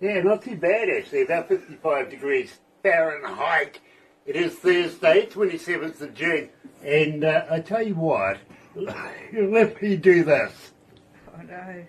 Yeah, not too bad actually, about 55 degrees Fahrenheit. It is Thursday, 27th of June, and I tell you what, let me do this. Oh no.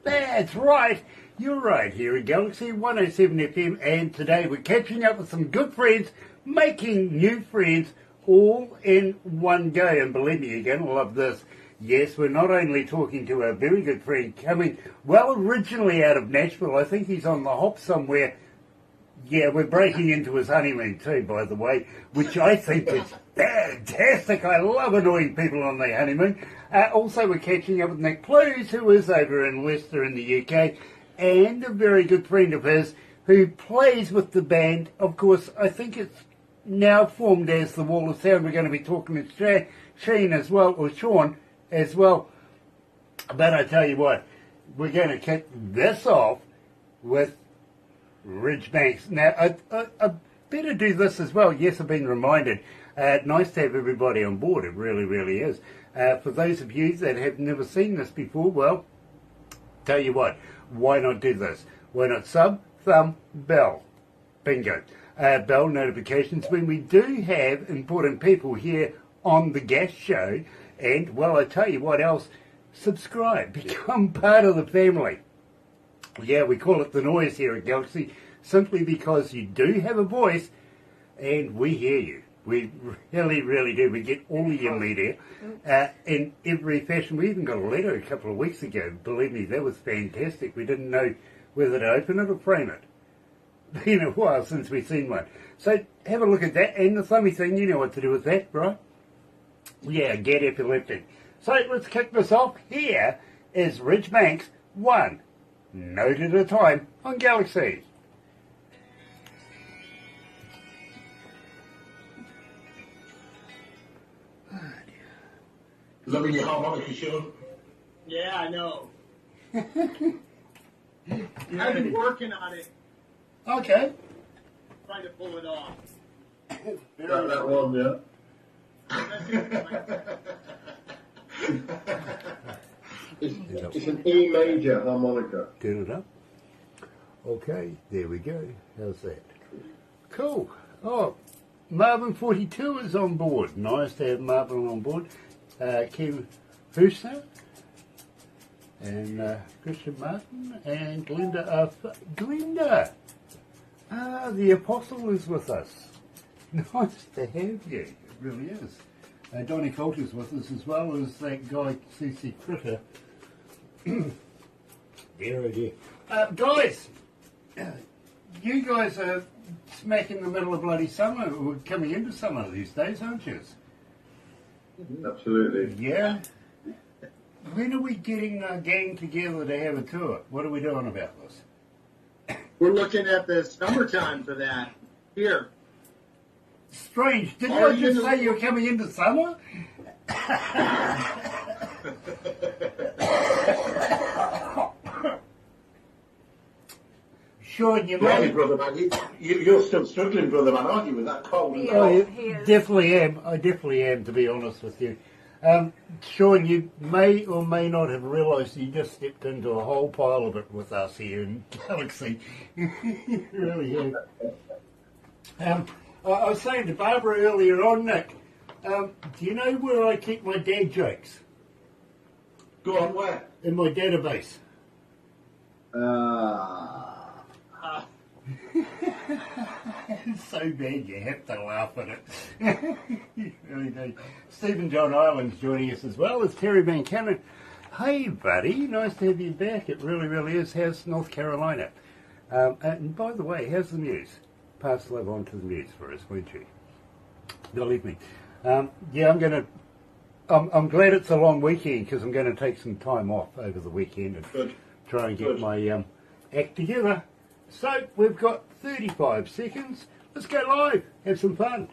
That's right, you're right, here at Galaxy 107fm, and today we're catching up with some good friends, making new friends, all in one go, and believe me, you're going to love this. Yes, we're not only talking to a very good friend coming, well, originally out of Nashville. I think he's on the hop somewhere. Yeah, we're breaking into his honeymoon too, by the way, which I think is fantastic. I love annoying people on their honeymoon. Also, we're catching up with Nick Plews, who is over in Leicester in the UK, and a very good friend of his who plays with the band. Of course, I think it's now formed as the Wall of Sound. We're going to be talking to Shane as well, or Sean as well. But I tell you what, we're going to kick this off with Ridgebanks. Now, I better do this as well. Yes, I've been reminded. Nice to have everybody on board. It really, really is. For those of you that have never seen this before, well, tell you what, why not do this? Why not sub, thumb, bell? Bingo. Bell notifications when we do have important people here on the guest show. And, well, I tell you what else, subscribe, become part of the family. Yeah, we call it the noise here at Galaxy, simply because you do have a voice, and we hear you. We really, really do. We get all of your media in every fashion. We even got a letter a couple of weeks ago. Believe me, that was fantastic. We didn't know whether to open it or frame it. Been a while since we've seen one. So have a look at that, and the thummy thing, you know what to do with that, right? Yeah, get epileptic. So let's kick this off. Here is Ridgebanks, one note at a time on Galaxy. Loving your harmonica, Sean? Yeah, I know. I've been working on it, Okay. trying to pull it off. That one, yeah. It's an E major harmonica. Turn it up. Okay, there we go. How's that? Cool. Oh, Marvin 42 is on board. Nice to have Marvin on board. Kim Huster and Christian Martin and Glenda. Glenda! The Apostle is with us. Nice to have you. It really is. Donnie Coulter's with us as well as that guy, CC Critter. Dear, oh dear. Guys, you guys are smack in the middle of bloody summer. We're coming into summer these days, aren't you? Absolutely. Yeah. When are we getting our gang together to have a tour? What are we doing about this? We're looking at the summertime for that. Here. Strange. Didn't I just say you were coming into summer? Sean, you Blimey, may... brother man, you're still struggling, brother man, aren't you, with that cold? And Oh, that? He is. definitely am. I definitely am, to be honest with you. Sean, you may or may not have realised you just stepped into a whole pile of it with us here in Galaxy. You really have. I was saying to Barbara earlier on, Nick, do you know where I keep my dad jokes? Go on, where? In my database. It's so bad you have to laugh at it. You really do. Stephen John Ireland's joining us as well as Terry Van Cannon. Hey, buddy, nice to have you back. It really, really is. How's North Carolina? And by the way, how's the news? Pass the love on to the news for us, won't you? Believe me. Yeah, I'm glad it's a long weekend because I'm going to take some time off over the weekend and try and get my act together. So we've got 35 seconds. Let's go live. Have some fun.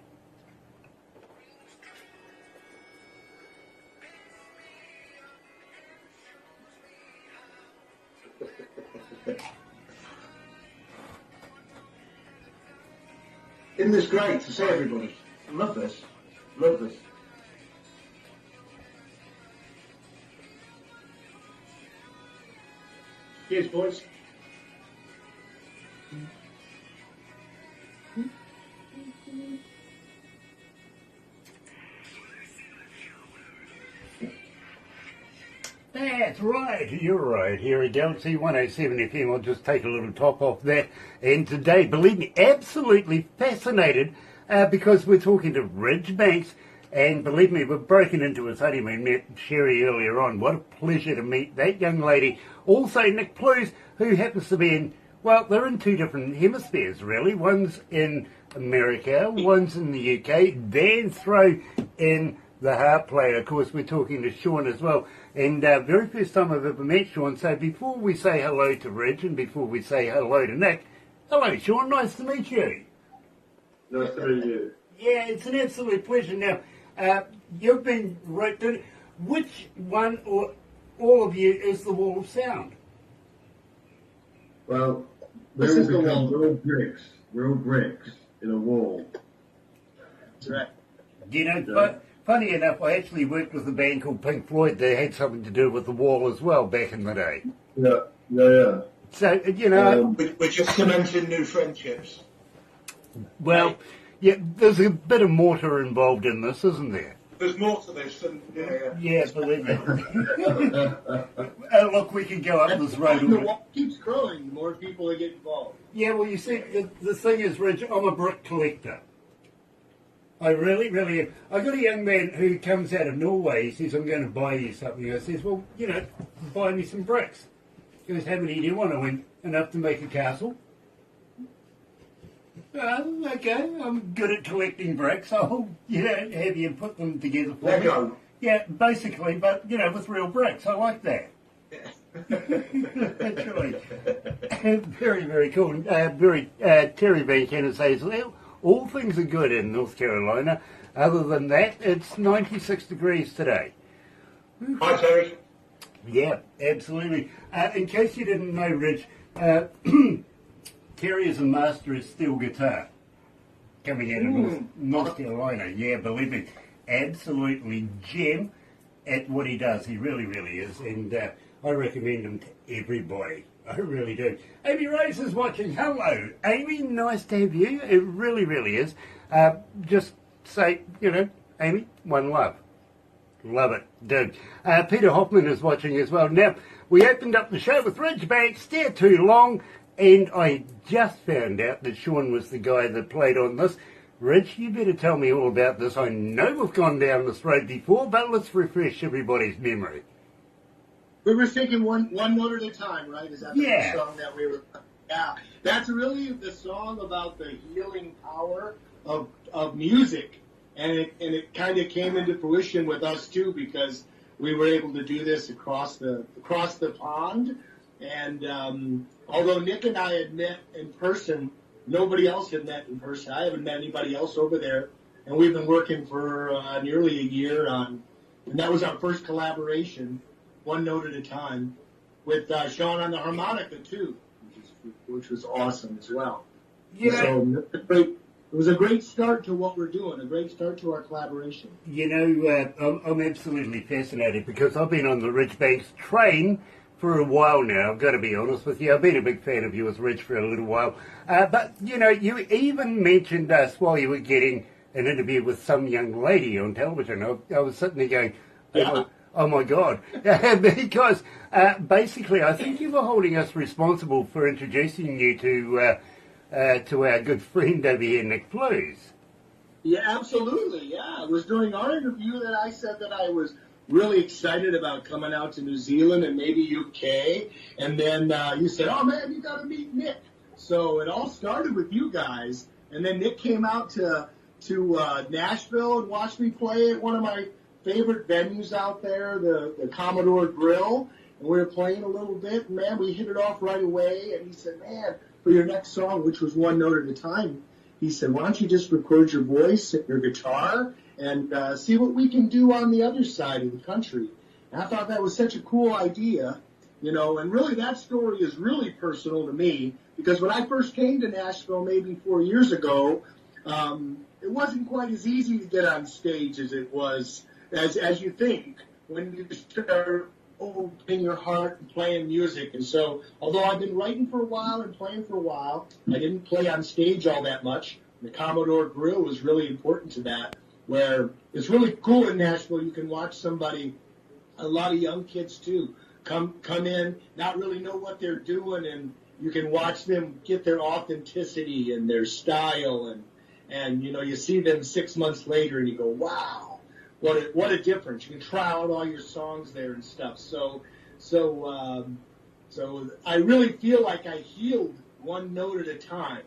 Isn't this great to see everybody? Love this. Love this. Cheers, boys. That's right, you're right. Here at Galaxy 107 FM, I'll just take a little top off that. And today, believe me, absolutely fascinated because we're talking to Ridgebanks. And believe me, we've broken into his home. We met Sherry earlier on. What a pleasure to meet that young lady. Also, Nick Plews, who happens to be in, well, they're in two different hemispheres, really. One's in America, one's in the UK. Then throw in the harp player. Of course, we're talking to Sean as well. And very first time I've ever met Sean. So before we say hello to Ridge and before we say hello to Nick, hello, Sean. Nice to meet you. Nice to meet you. Yeah, it's an absolute pleasure. Now, you've been right through. Which one or all of you is the Wall of Sound? Well, This is the wall. We're all bricks in a wall. That's right. You know, but funny enough, I actually worked with a band called Pink Floyd. They had something to do with the wall as well back in the day. Yeah. So, you know... We're just cementing new friendships. well, yeah, there's a bit of mortar involved in this, isn't there? There's more to this than... Yeah, believe me. Look, we could go up this road. The wall keeps growing, the more people that get involved. Yeah, well, you see, the thing is, Rich, I'm a brick collector. I really, really am. I got a young man who comes out of Norway. He says, I'm going to buy you something. I says, well, you know, buy me some bricks. He goes, how many do you want? I went, enough to make a castle. Okay, I'm good at collecting bricks. I'll, you know, have you put them together for me. Lego. Yeah, basically, but, you know, with real bricks. I like that. Actually, very, very cool. Terry Van Cannon says, well, all things are good in North Carolina. Other than that, it's 96 degrees today. Hi, Terry. Yeah, absolutely. In case you didn't know, Rich, Terry is a master of steel guitar coming out of North Carolina. Yeah, believe me, absolutely gem at what he does. He really, really is. And I recommend him to everybody. I really do. Amy Rose is watching. Hello, Amy. Nice to have you. It really, really is. Just say, you know, Amy, one love. Love it. Dude. Peter Hoffman is watching as well. Now, we opened up the show with Ridgebanks. Stare too long. And I just found out that Sean was the guy that played on this. Rich, you better tell me all about this. I know we've gone down this road before, but let's refresh everybody's memory. We were thinking one note at a time, right? Is that Yeah. the song that we were... Yeah. That's really the song about the healing power of music. And it kind of came into fruition with us, too, because we were able to do this across the pond. And although Nick and I had met in person, nobody else had met in person. I haven't met anybody else over there. And we've been working for nearly a year on... And that was our first collaboration, one note at a time, with Sean on the harmonica, too, which was awesome as well. Yeah. So it was a great start to what we're doing, a great start to our collaboration. You know, I'm absolutely fascinated because I've been on the Ridgebanks train for a while now. I've got to be honest with you. I've been a big fan of yours, Rich, for a little while. But, you know, you even mentioned us while you were getting an interview with some young lady on television. I was sitting there going, oh my God. Because basically I think you were holding us responsible for introducing you to our good friend over here, Nick Plews. Yeah, absolutely. Yeah, it was during our interview that I said that I was really excited about coming out to New Zealand and maybe UK. And then you said, oh, man, you got to meet Nick. So it all started with you guys. And then Nick came out to Nashville and watched me play at one of my favorite venues out there, the Commodore Grill. And we were playing a little bit. And, man, we hit it off right away. And he said, man, for your next song, which was one note at a time, he said, why don't you just record your voice, your guitar, and see what we can do on the other side of the country. And I thought that was such a cool idea, you know, and really that story is really personal to me because when I first came to Nashville maybe 4 years ago, it wasn't quite as easy to get on stage as it was, as you think when you start opening your heart and playing music. And so, although I've been writing for a while and playing for a while, I didn't play on stage all that much. The Commodore Grill was really important to that, where it's really cool in Nashville. You can watch somebody, a lot of young kids too, come in, not really know what they're doing, and you can watch them get their authenticity and their style, and you know, you see them 6 months later and you go, wow, what a difference. You can try out all your songs there and stuff. So I really feel like I healed one note at a time,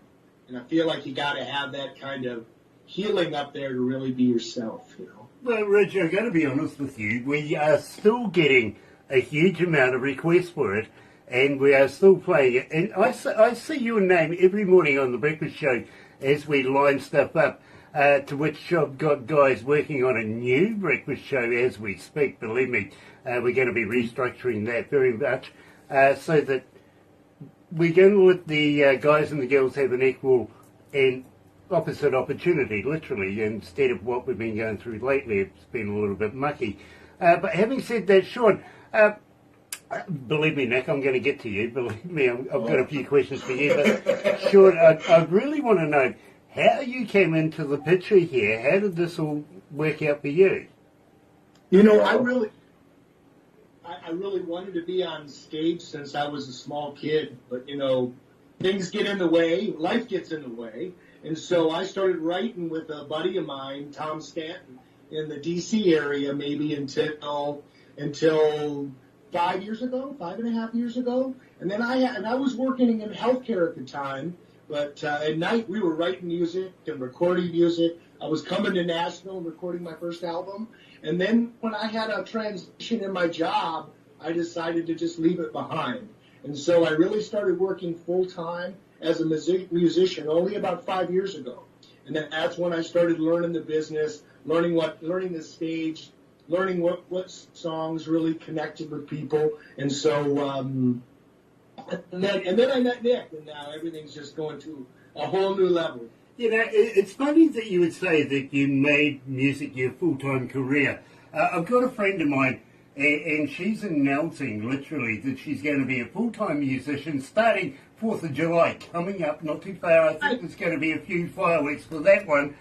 and I feel like you got to have that kind of healing up there to really be yourself, you know. Well, Rich, I'm going to be honest with you. We are still getting a huge amount of requests for it, and we are still playing it. And I see your name every morning on the breakfast show as we line stuff up, to which I've got guys working on a new breakfast show as we speak. Believe me, we're going to be restructuring that very much, so that we're going to let the guys and the girls have an equal and opposite opportunity, literally, instead of what we've been going through lately. It's been a little bit mucky. But having said that, Sean, believe me, Nick, I'm going to get to you. Believe me, I've got a few questions for you. But Sean, I really want to know how you came into the picture here. How did this all work out for you? You know, I really wanted to be on stage since I was a small kid, but, you know, things get in the way, life gets in the way, and so I started writing with a buddy of mine, Tom Stanton, in the D.C. area maybe until 5 years ago, 5.5 years ago, and then I was working in healthcare at the time, but at night we were writing music and recording music. I was coming to Nashville and recording my first album, and then when I had a transition in my job, I decided to just leave it behind. And so I really started working full-time as a musician only about 5 years ago. And then that's when I started learning the business, learning the stage, learning what songs really connected with people. And so, and then I met Nick, and now everything's just going to a whole new level. You know, it's funny that you would say that you made music your full-time career. I've got a friend of mine, and she's announcing literally that she's going to be a full-time musician starting 4th of July, coming up not too far. I think there's going to be a few fireworks for that one,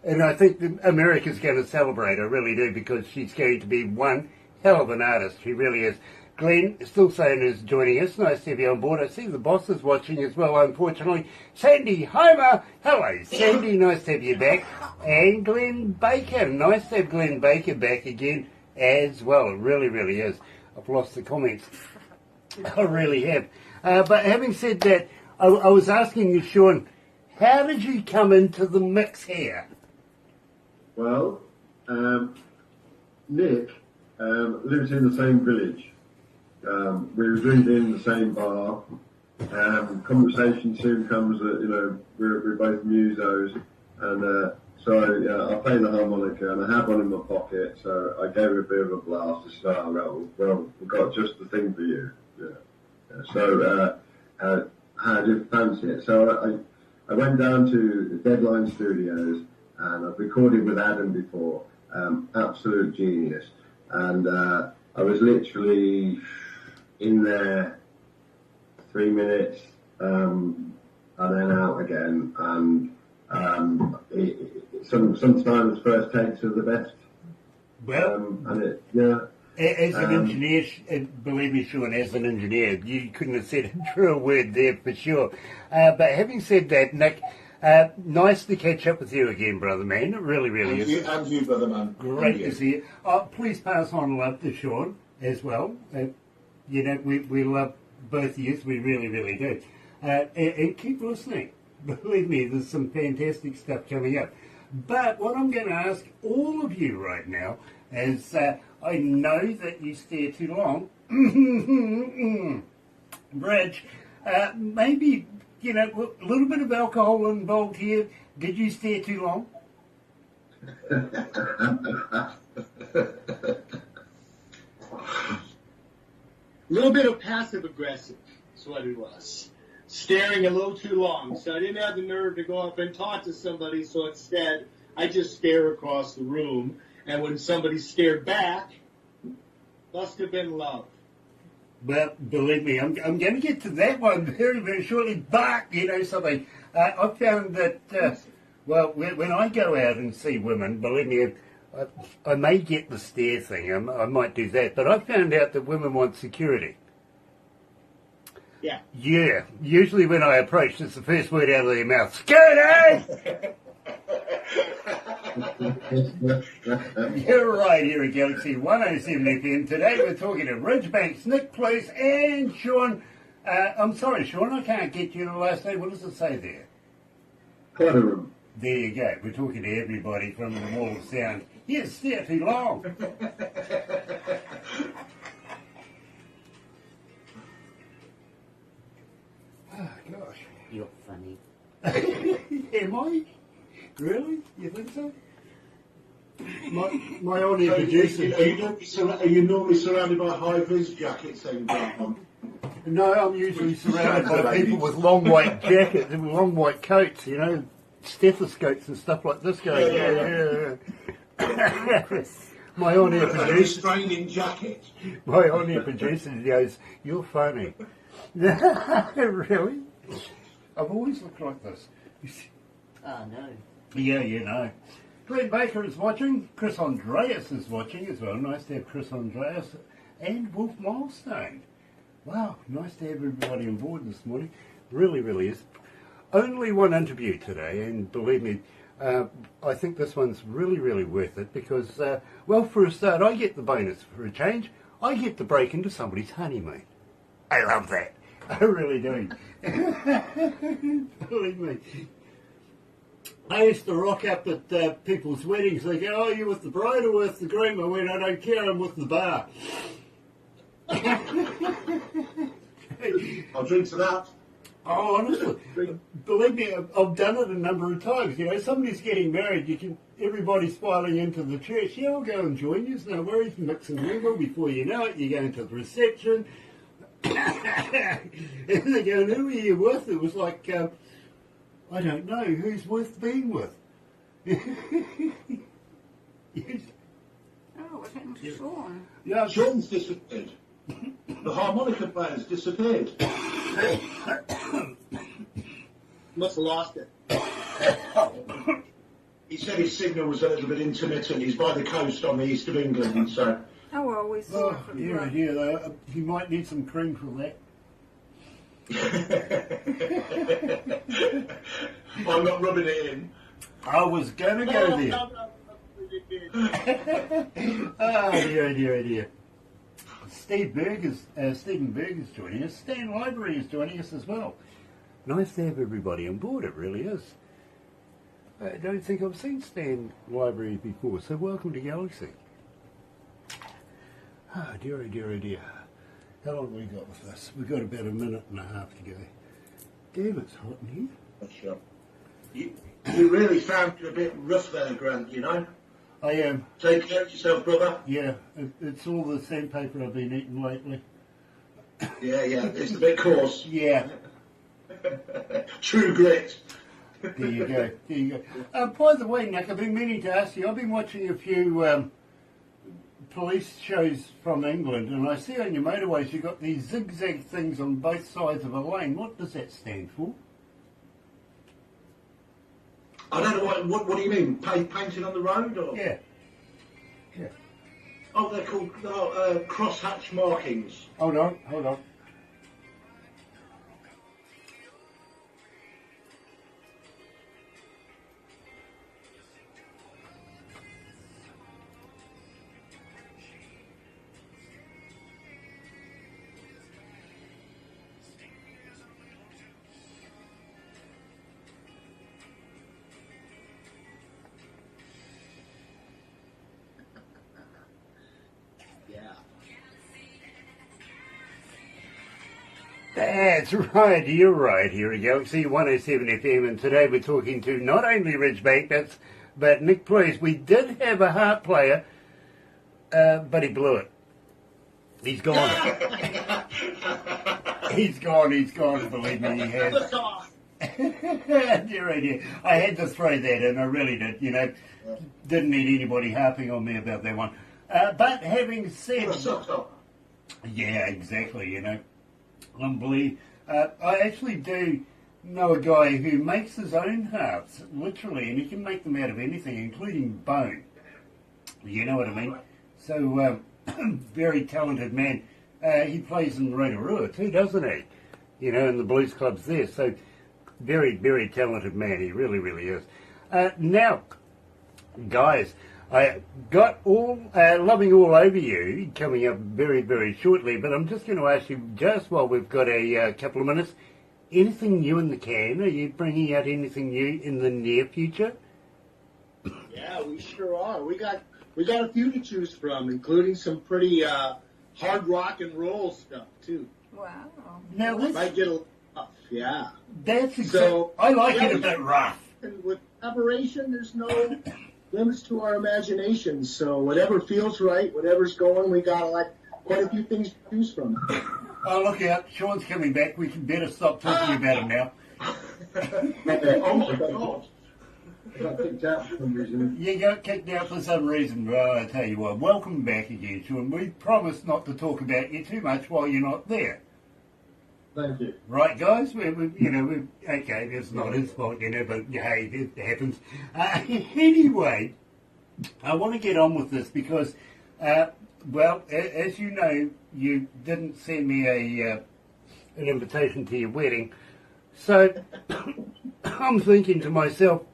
and I think that America's going to celebrate. I really do, because she's going to be one hell of an artist. She really is. Glenn, still saying, is joining us. Nice to have you on board. I see the boss is watching as well, unfortunately. Sandy Homer. Hello, Sandy. Nice to have you back. And Glenn Baker. Nice to have Glenn Baker back again as well. It really, really is. I've lost the comments. I really have. But having said that, I was asking you, Sean, how did you come into the mix here? Well, Nick lives in the same village. We were drinking in the same bar. Conversation soon comes that, you know, we're both musos, and so I play the harmonica and I have one in my pocket, so I gave it a bit of a blast to start. Well, we've got just the thing for you. So how do you fancy it? So I went down to Deadline Studios, and I've recorded with Adam before, absolute genius, and I was literally in there 3 minutes, and then out again, and sometimes first takes are the best. Well, as an engineer, believe me, Sean, as an engineer, you couldn't have said a truer word there for sure. But having said that, Nick, nice to catch up with you again, brother man. It really, really is. And you, brother man. Great to see you. Please pass on love to Sean as well. You know, we love both of you. We really, really do. And keep listening. Believe me, there's some fantastic stuff coming up. But what I'm going to ask all of you right now is, I know that you stare too long. Rich, maybe, you know, a little bit of alcohol involved here. Did you stare too long? A little bit of passive aggressive is what it was. Staring a little too long. So I didn't have the nerve to go up and talk to somebody, so instead I just stare across the room. And when somebody stared back, Must have been love. Well, believe me, I'm going to get to that one very, very shortly. But, you know something, I found that, well, when I go out and see women, believe me, I may get the stare thing, I might do that, but I found out that women want security. Yeah. Yeah, usually when I approach, it's the first word out of their mouth, security! You're right here at Galaxy 107 FM. Today we're talking to Ridgebanks, Nick, please, and Sean. I'm sorry, Sean, I can't get you the last name. What does it say there? Clatterum. There you go. We're talking to everybody from the Wall of Sound. Yes, stay too long. Oh, gosh. You're funny. Am I? Really? You think so? My on-air producer... Are you normally surrounded by high-vis jackets then, Graham? No, I'm usually surrounded by people with long white jackets and long white coats, you know, stethoscopes and stuff like this going. Yeah. My on-air producer... Restraining jacket. My on-air producer goes, "You're funny." Really? I've always looked like this. Oh, no. Yeah, you know. Glenn Baker is watching. Chris Andreas is watching as well. Nice to have Chris Andreas and Wolf Milestone. Wow, nice to have everybody on board this morning. Really, really is. Only one interview today, and believe me, I think this one's really, really worth it because, well, for a start, I get the bonus for a change. I get to break into somebody's honeymoon. I love that. I really do. Believe me. I used to rock up at people's weddings. They go, "Oh, you with the bride or with the groom?" I went, "I don't care, I'm with the bar." I'll drink to that. Oh, honestly, believe me, I've done it a number of times. You know, somebody's getting married, everybody's filing into the church. Yeah, I'll go and join you. No worries, mix and mingle. Before you know it, you're going to the reception. And they go, "Who are you with?" It was like, I don't know, who's worth being with? Yes. Oh, what happened to Sean? Yeah, Sean's disappeared. The harmonica player's disappeared. Must have lost it. He said his signal was a little bit intermittent. He's by the coast on the east of England, so... Oh, well, we saw it from yeah, though. You might need some cream for that. I'm not rubbing it in. I was going to go there. Oh, dear. Stephen Berg is joining us. Stan Library is joining us as well. Nice to have everybody on board, it really is. I don't think I've seen Stan Library before, so welcome to Galaxy. Oh, dear. How long have we got with this? We've got about a minute and a half to go. Damn, it's hot in here. You really found it a bit rough there, Grant, you know? I am. Take care of yourself, brother. Yeah, it's all the sandpaper I've been eating lately. Yeah, it's a bit coarse. Yeah. True grit. There you go. By the way, Nick, I've been meaning to ask you, I've been watching a few police shows from England, and I see on your motorways you've got these zigzag things on both sides of a lane. What does that stand for? I don't know, what do you mean? Painting on the road? Or? Yeah. Oh, they're called crosshatch markings. Hold on. That's right, you're right, here at Galaxy 107 FM, and today we're talking to not only Ridgebanks, but Nick, please. We did have a harp player, but he blew it. He's gone. He's gone, believe me, he has. Dear. I had to throw that in, I really did, you know. Didn't need anybody harping on me about that one. But having said... Well, sock top. Yeah, exactly, you know. Unbelievable. I actually do know a guy who makes his own harps, literally, and he can make them out of anything, including bone. You know what I mean? So, very talented man. He plays in Rotorua too, doesn't he? You know, in the blues clubs there. So, very, very talented man. He really, really is. Now, guys, I got Loving All Over You coming up very, very shortly, but I'm just going to ask you, just while we've got a couple of minutes, anything new in the can? Are you bringing out anything new in the near future? Yeah, we sure are. We got a few to choose from, including some pretty hard rock and roll stuff too. Wow. Now, Might get a little tough, yeah. that's So, I like yeah, it a bit rough. And with collaboration, there's no limits to our imagination. So whatever feels right, whatever's going, we got like quite a few things to choose from. Oh, look out. Sean's coming back. We can better stop talking about him now. Oh my God. Got kicked out for some reason. You got kicked out for some reason. Well, I tell you what, welcome back again, Sean. We promised not to talk about you too much while you're not there. Thank you. Right, guys? Okay, it's not his fault, you know, but hey, it happens. Anyway, I want to get on with this because, well, as you know, you didn't send me an invitation to your wedding. So I'm thinking to myself,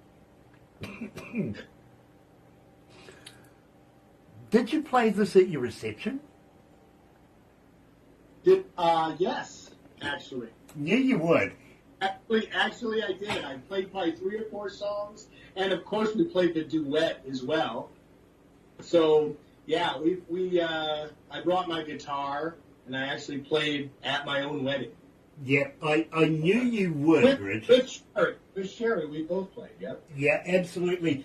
did you play this at your reception? Yes, actually. Knew you would. Actually, I did. I played probably 3 or 4 songs, and of course we played the duet as well. So yeah, I brought my guitar, and I actually played at my own wedding. Yeah, I knew you would, Rich. With Sherry, we both played. Yep. Yeah, absolutely.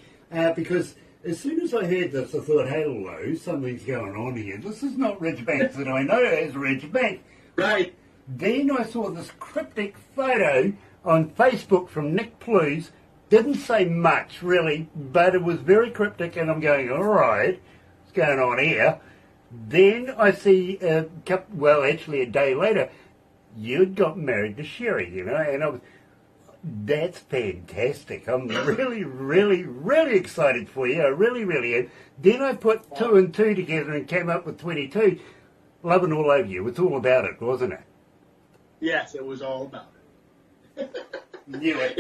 Because as soon as I heard this, I thought, hello, something's going on here. This is not Ridgebanks that I know as Ridgebank. Right. Then I saw this cryptic photo on Facebook from Nick Plews. Didn't say much, really, but it was very cryptic, and I'm going, all right, what's going on here? Then I see, actually a day later, you'd got married to Sherry, you know, and I was, that's fantastic. I'm really, really, really excited for you. I really, really am. Then I put 2 and 2 together and came up with 22. Loving All Over You. It's all about it, wasn't it? Yes, it was all about it. Knew it.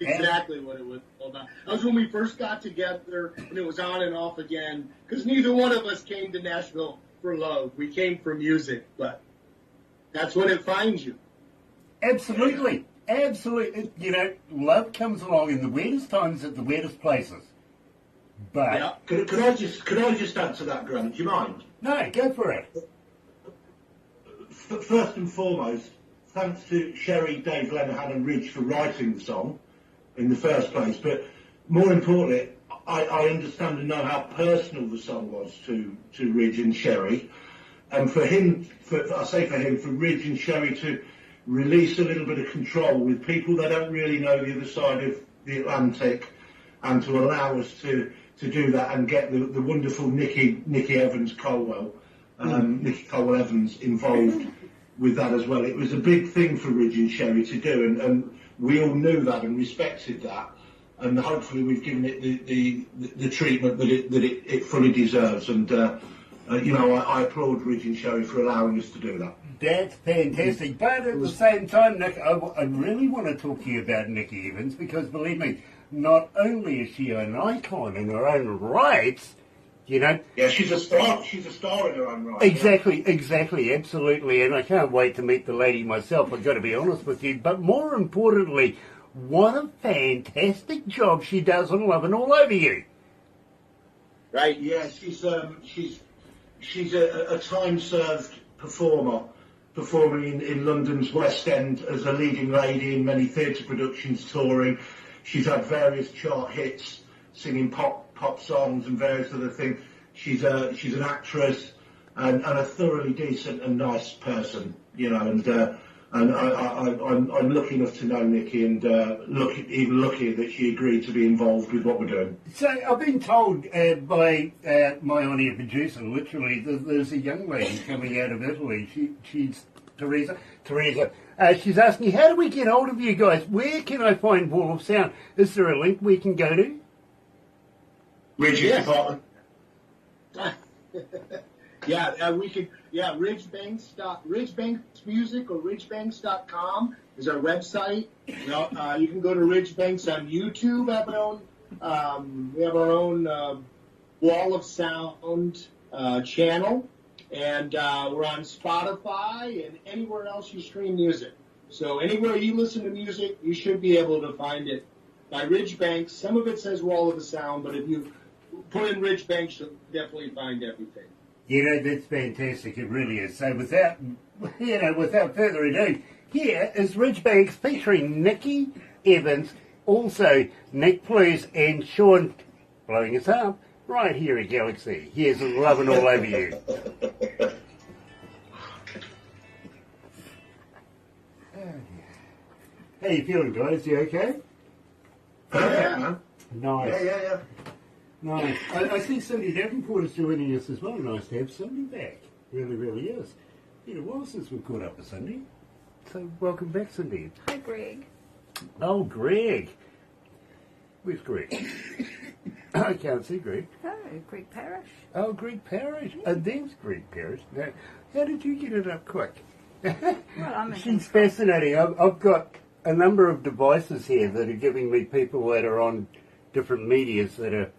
Exactly what it was all about. That was when we first got together, and it was on and off again, because neither one of us came to Nashville for love. We came for music, but that's when it finds you. Absolutely. Absolutely. You know, love comes along in the weirdest times at the weirdest places. But... Yeah. Could I just add to that, Grant? Do you mind? No, go for it. First and foremost, thanks to Sherry, Dave Lenahan and Ridge for writing the song in the first place. But more importantly, I understand and know how personal the song was to Ridge and Sherry. And for him, for Ridge and Sherry to release a little bit of control with people they don't really know the other side of the Atlantic, and to allow us to do that and get the wonderful Nikki Evans Colwell, Nikki Colwell Evans involved with that as well. It was a big thing for Ridge and Sherry to do, and we all knew that and respected that, and hopefully we've given it the treatment that it fully deserves. And I applaud Ridge and Sherry for allowing us to do that. That's fantastic. But at the same time, Nick, I really want to talk to you about Nikki Evans, because believe me, not only is she an icon in her own rights, you know. Yeah, she's a star. She's a star in her own right. Exactly, absolutely. And I can't wait to meet the lady myself, I've got to be honest with you. But more importantly, what a fantastic job she does on Lovin' All Over You. Right. Yeah, she's a time-served performer, performing in London's West End as a leading lady in many theatre productions, touring. She's had various chart hits, singing pop songs and various other things. She's an actress and a thoroughly decent and nice person, you know. And And I'm lucky enough to know Nikki, and even luckier that she agreed to be involved with what we're doing. So I've been told by my on-air producer, literally, that there's a young lady coming out of Italy. She's Teresa. She's asking, how do we get hold of you guys? Where can I find Wall of Sound? Is there a link we can go to? Ridge's department. We could. Yeah, Ridgebanks Music or Ridgebanks.com is our website. You can go to Ridgebanks on YouTube. We have our own Wall of Sound channel, and we're on Spotify and anywhere else you stream music. So anywhere you listen to music, you should be able to find it by Ridgebanks. Some of it says Wall of the Sound, but if you put in Ridgebanks, you'll definitely find everything. You know, that's fantastic. It really is. So without further ado, here is Ridgebanks featuring Nikki Evans, also Nick Plews and Sean blowing us up right here at Galaxy. Here's Lovin' All Over You. How you feeling, guys? You okay? Yeah. Nice. Yeah. Nice. I see Cindy Davenport is joining us as well. Nice to have Cindy back. Really, really is. Been a while since we caught up with Cindy. So welcome back, Cindy. Hi, Greg. Oh, Greg. Where's Greg? I can't see Greg. Oh, Greg Parrish. Oh, Greg Parrish. Oh, there's Greg Parrish. Now, how did you get it up quick? Well, I'm She's fascinating. I've got a number of devices here that are giving me people that are on different medias that are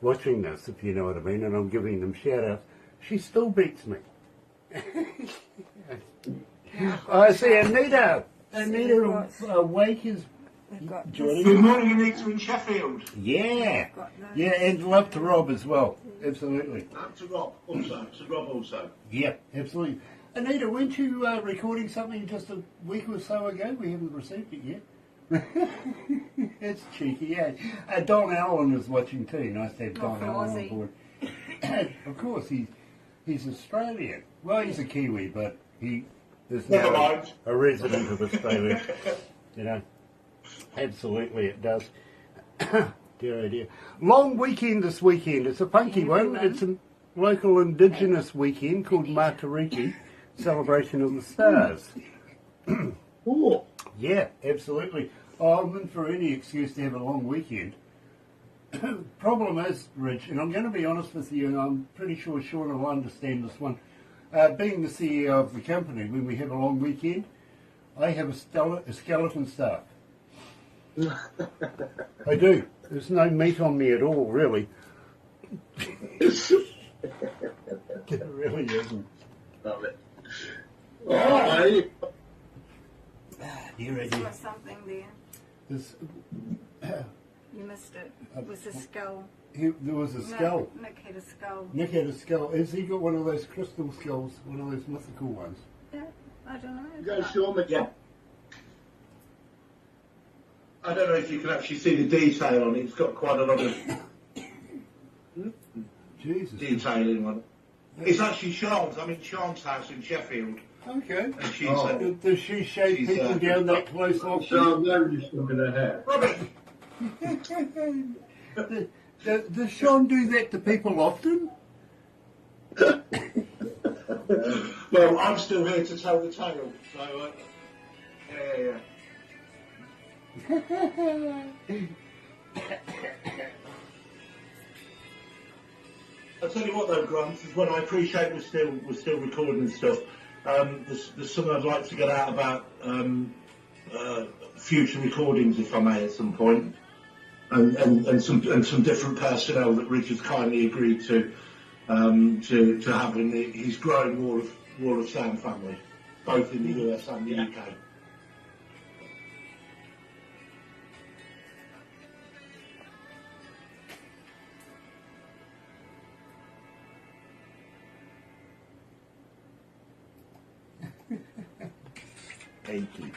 watching this, if you know what I mean, and I'm giving them shout-outs. She still beats me. I see Anita. Anita Wake is joining. Good morning, Anita in Sheffield. Yeah. And love to Rob as well. Absolutely. To Rob also. Yeah, absolutely. Anita, weren't you recording something just a week or so ago? We haven't received it yet. It's cheeky, yeah. Don Allen is watching too. Nice to have Don Allen on board. Of course, he's Australian. Well, he's a Kiwi, but he is now a resident of Australia. You know, absolutely it does. Dear oh dear. Long weekend this weekend. It's a funky one. It's a local indigenous weekend called Matariki, Celebration of the Stars. Cool. Yeah, absolutely. I'm in for any excuse to have a long weekend. Problem is, Rich, and I'm going to be honest with you, and I'm pretty sure Sean will understand this one. Being the CEO of the company, when we have a long weekend, I have a skeleton staff. I do. There's no meat on me at all, really. It really isn't. Love it. Oh, Here it There is. was something there. This, You missed it. It was a skull. there was a skull. Nick had a skull. Nick had a skull. Has he got one of those crystal skulls? One of those mythical ones? Yeah, I don't know. you gotta show them again. I don't know if you can actually see the detail on it. It's got quite a lot of Jesus. detailing on it. It's actually Sean's. I'm in Sean's house in Sheffield. Okay. And she's, Does she shave she's, people down that close often? So I'm never just looking at her. Robert, Does Sean do that to people often? well, I'm still here to tell the tale. So, yeah. I'll tell you what though, Grant, is when I appreciate we're still recording and stuff. There's something I'd like to get out about future recordings, if I may, at some point, and some different personnel that Richard's kindly agreed to have in his growing Wall of Sound family, both in the US and the UK. Thank you.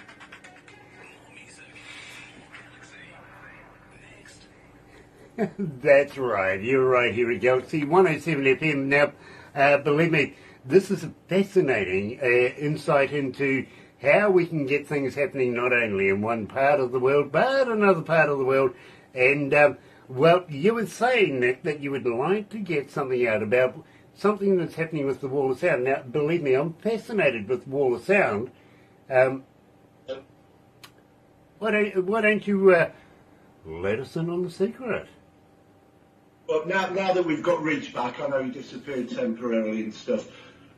That's right. You're right here at Galaxy 107 FM. Now, believe me, this is a fascinating insight into how we can get things happening not only in one part of the world, but another part of the world. And, well, you were saying, Nick, that you would like to get something out about something that's happening with the Wall of Sound. Now, believe me, I'm fascinated with Wall of Sound. Why don't you let us in on the secret? Well, now that we've got Ridge back, I know he disappeared temporarily and stuff.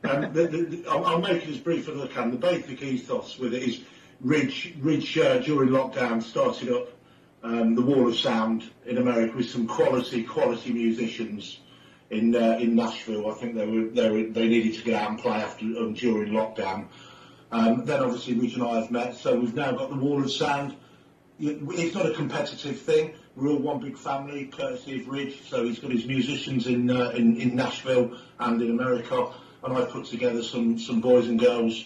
I'll make it as brief as I can. The basic ethos with it is Ridge during lockdown started up the Wall of Sound in America with some quality musicians in Nashville. I think they needed to get out and play during lockdown. Then obviously Ridge and I have met, so we've now got the Wall of Sound. It's not a competitive thing. We're all one big family, courtesy of Ridge. So he's got his musicians in Nashville and in America, and I put together some boys and girls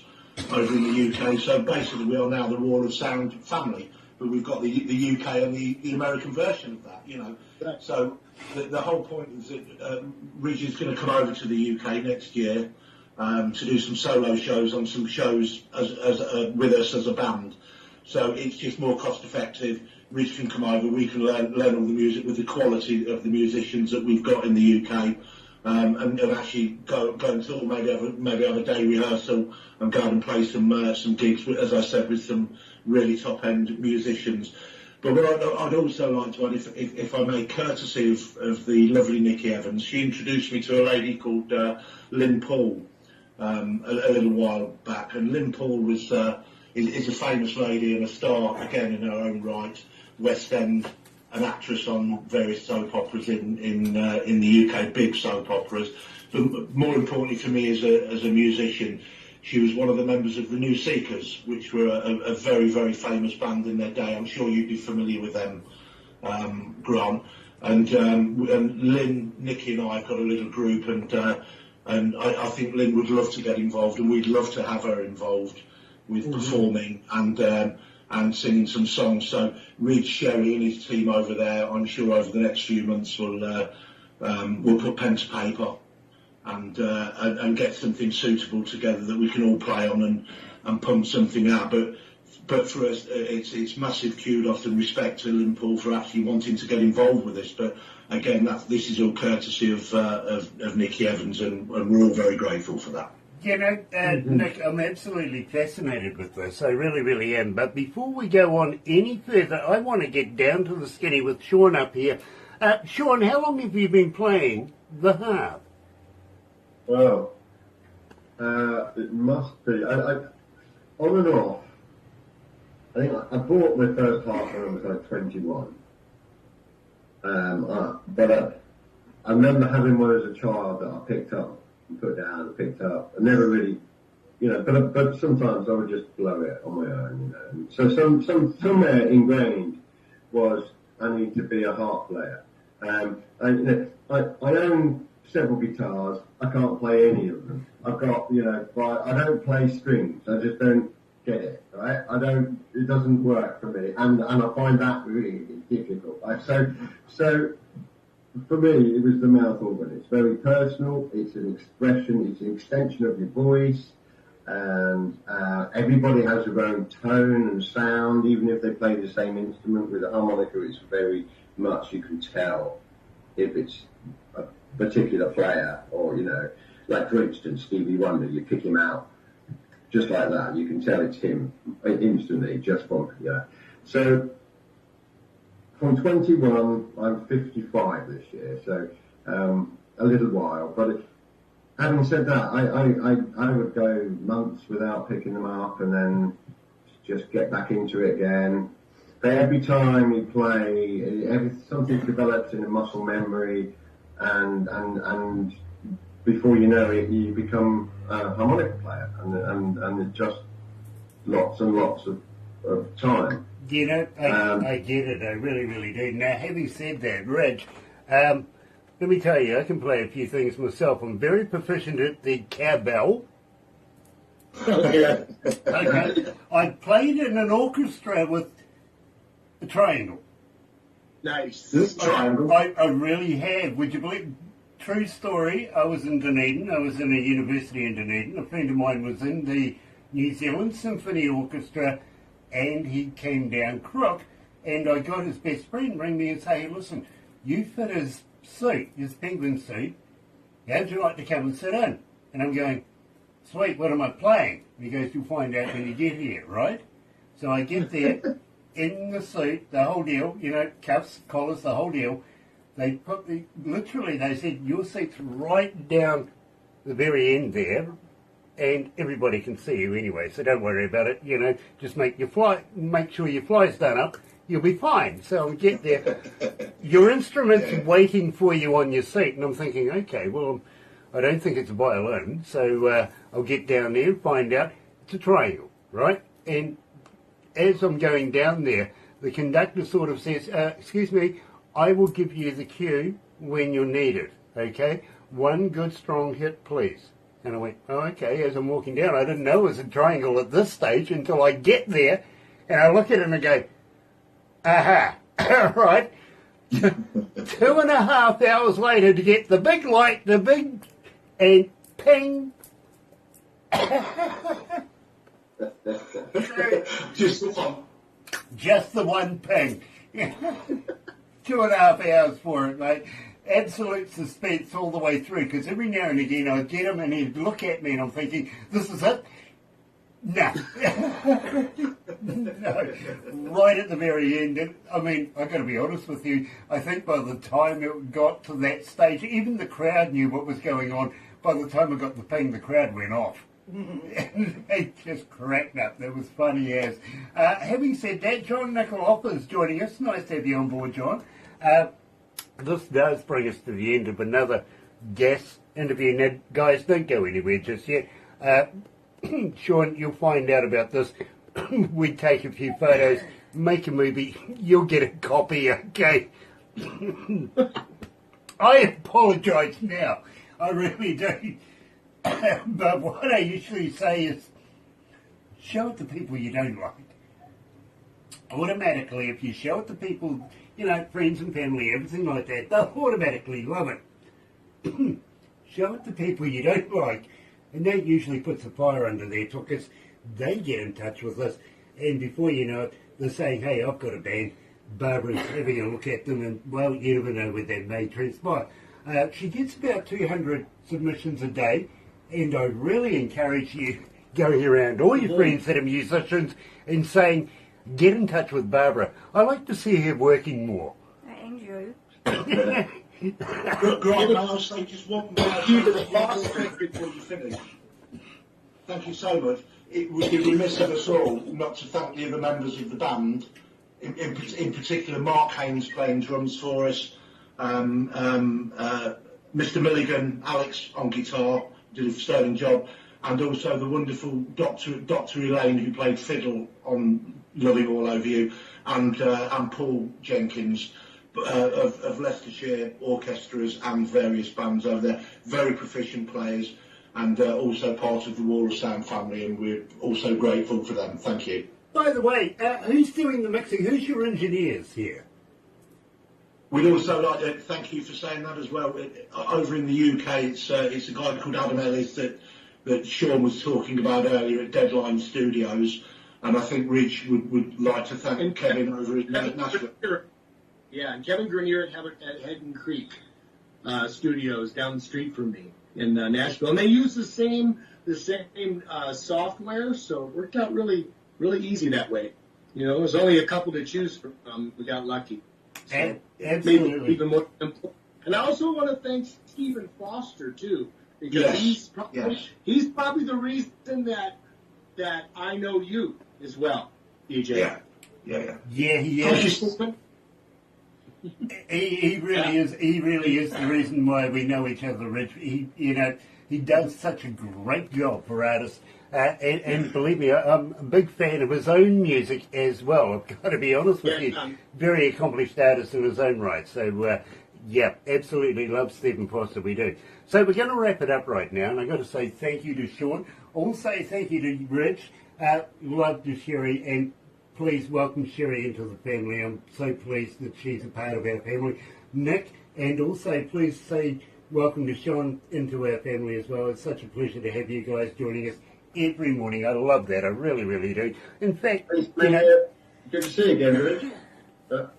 over in the UK. So basically, we are now the Wall of Sound family, but we've got the UK and the American version of that. You know, so the whole point is that Ridge is going to come over to the UK next year to do some solo shows on some shows with us as a band. So it's just more cost effective. Ridge can come over, we can learn all the music with the quality of the musicians that we've got in the UK, and actually go and tour, maybe have a day rehearsal and go and play some gigs, as I said, with some really top end musicians. But what I'd also like to add, if I may, courtesy of the lovely Nikki Evans, she introduced me to a lady called Lynn Paul a little while back, and Lynn Paul is a famous lady and a star, again, in her own right, West End, an actress on various soap operas in the UK, big soap operas. But more importantly for me as a musician, she was one of the members of the New Seekers, which were a very, very famous band in their day. I'm sure you'd be familiar with them, Grant. And Lynn, Nikki and I have got a little group, and I think Lynn would love to get involved, and we'd love to have her involved with performing and singing some songs. So Ridge, Sherry and his team over there, I'm sure over the next few months will put pen to paper and get something suitable together that we can all play on and pump something out. But for us, it's massive kudos and respect to Lynn Paul for actually wanting to get involved with this. But again, this is all courtesy of Nikki Evans, and we're all very grateful for that. You know, Nick, I'm absolutely fascinated with this. I really, really am. But before we go on any further, I want to get down to the skinny with Sean up here. Sean, how long have you been playing the harp? Well, it must be. I on and off. I think I bought my first harp when I was like 21. But I remember having one as a child that I picked up and put down and picked up. I never really, but sometimes I would just blow it on my own, So somewhere ingrained was I need to be a harp player. I own several guitars. I can't play any of them. I've got, but I don't play strings. I just don't get it, right? It doesn't work for me, and I find that really difficult. So for me, it was the mouth organ. It's very personal. It's an expression. It's an extension of your voice, and everybody has their own tone and sound. Even if they play the same instrument with a harmonica, it's very much, you can tell if it's a particular player, or like for instance Stevie Wonder. You pick him out just like that. You can tell it's him instantly, just from So from 21, I'm 55 this year, so a little while. But having said that, I would go months without picking them up, and then just get back into it again. But every time you play, something develops in a muscle memory, and before you know it, you become a harmonica player, and it's just lots and lots of time. I get it. I really, really do. Now, having said that, Ridge, let me tell you, I can play a few things myself. I'm very proficient at the cowbell. Yeah. Okay. I played in an orchestra with a triangle. Nice. This triangle. I really have. Would you believe? True story. I was in Dunedin. I was in a university in Dunedin. A friend of mine was in the New Zealand Symphony Orchestra, and he came down crook, and I got his best friend ring me and say, hey, listen, you fit his suit, his penguin suit, how'd you like to come and sit in? And I'm going, sweet, what am I playing? And he goes, you'll find out when you get here, right? So I get there, in the suit, the whole deal, you know, cuffs, collars, the whole deal. They put literally, they said, your seat's right down the very end there, and everybody can see you anyway, so don't worry about it, you know, just make sure your fly's done up, you'll be fine. So I get there, your instrument's waiting for you on your seat, and I'm thinking, okay, well, I don't think it's a violin, so I'll get down there and find out it's a triangle, right? And as I'm going down there, the conductor sort of says, excuse me, I will give you the cue when you're needed, okay? One good strong hit, please. And I went, oh, okay, as I'm walking down, I didn't know it was a triangle at this stage until I get there, and I look at it and I go, aha, right? 2.5 hours later to get the big light, and ping. Just the one. Just the one ping. 2.5 hours for it, mate. Absolute suspense all the way through, because every now and again I'd get him and he'd look at me and I'm thinking, this is it? No. No. Right at the very end. And, I mean, I've got to be honest with you, I think by the time it got to that stage, even the crowd knew what was going on. By the time I got the ping, the crowd went off. And they just cracked up. That was funny as. Having said that, John Nicholoff is joining us. Nice to have you on board, John. This does bring us to the end of another guest interview. Now, guys, don't go anywhere just yet. Sean, you'll find out about this. We take a few photos, make a movie. You'll get a copy, okay? I apologise now. I really do. But what I usually say is, show it to people you don't like. Automatically, if you show it to people, you know, friends and family, everything like that, they'll automatically love it. Show it to people you don't like, and that usually puts a fire under their tuckers. They get in touch with us, and before you know it, they're saying, hey, I've got a band. Barbara's having a look at them, and, well, you never know where that may transpire. She gets about 200 submissions a day, and I really encourage you going around all your friends that are musicians and saying, get in touch with Barbara. I like to see her working more. And you. Grant, I'll say just one thing before you finish. Thank you so much. It would be remiss of us all not to thank the other members of the band, in particular Mark Haynes playing drums for us, Mr. Milligan, Alex on guitar, did a sterling job, and also the wonderful Dr. Elaine who played fiddle on Loving All Over You, and Paul Jenkins of Leicestershire orchestras and various bands over there, very proficient players, and also part of the Wall of Sound family, and we're also grateful for them. Thank you. By the way, who's doing the mixing? Who's your engineers here? We'd also like to thank you for saying that as well. Over in the UK, it's a guy called Adam Ellis that Sean was talking about earlier at Deadline Studios, and I think Ridge would like to thank Kevin over in Nashville. Yeah, and Kevin Grenier at Hidden Creek Studios down the street from me in Nashville, and they use the same software, so it worked out really easy that way. You know, there's only a couple to choose from. We got lucky. So Absolutely. Even more important. And I also want to thank Stephen Foster too, because he's probably the reason that I know you as well, DJ. Yeah, he is. He really is. He really is the reason why we know each other, Rich. He does such a great job for artists, and believe me, I'm a big fan of his own music as well. I've got to be honest with you. Very accomplished artist in his own right. So, absolutely love Stephen Foster. We do. So we're going to wrap it up right now, and I've got to say thank you to Sean. Also, thank you to Rich. Love to Sherry, and please welcome Sherry into the family. I'm so pleased that she's a part of our family. Nick, and also please say welcome to Sean into our family as well. It's such a pleasure to have you guys joining us every morning. I love that. I really, really do. In fact, Thanks, you man. know, Good to see you again, Rich.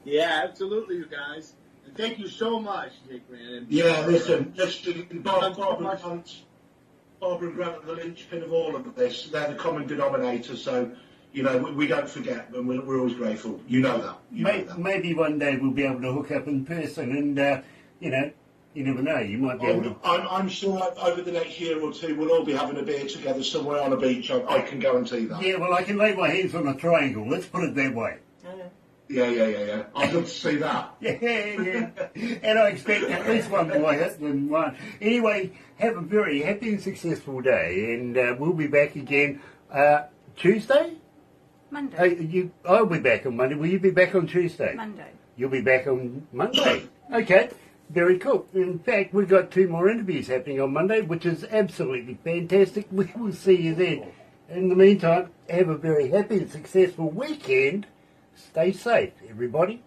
Yeah, absolutely, you guys. And thank you so much, Dick, man. And Yeah, listen, Barbara and Grant are the linchpin of all of this. They're the common denominator, so, you know, we don't forget, and we're always grateful. You know that. You know that. maybe one day we'll be able to hook up in person and, you know, you never know, you might be able to... I'm sure over the next year or two we'll all be having a beer together somewhere on a beach. I can guarantee that. Yeah, well, I can lay my hands on a triangle. Let's put it that way. Yeah. I'd love to see that. Yeah. And I expect at least one more hit than one. Anyway, have a very happy and successful day, and we'll be back again Tuesday? Monday. I'll be back on Monday. Will you be back on Tuesday? Monday. You'll be back on Monday. Okay, very cool. In fact, we've got 2 more interviews happening on Monday, which is absolutely fantastic. We will see you then. In the meantime, have a very happy and successful weekend. Stay safe, everybody.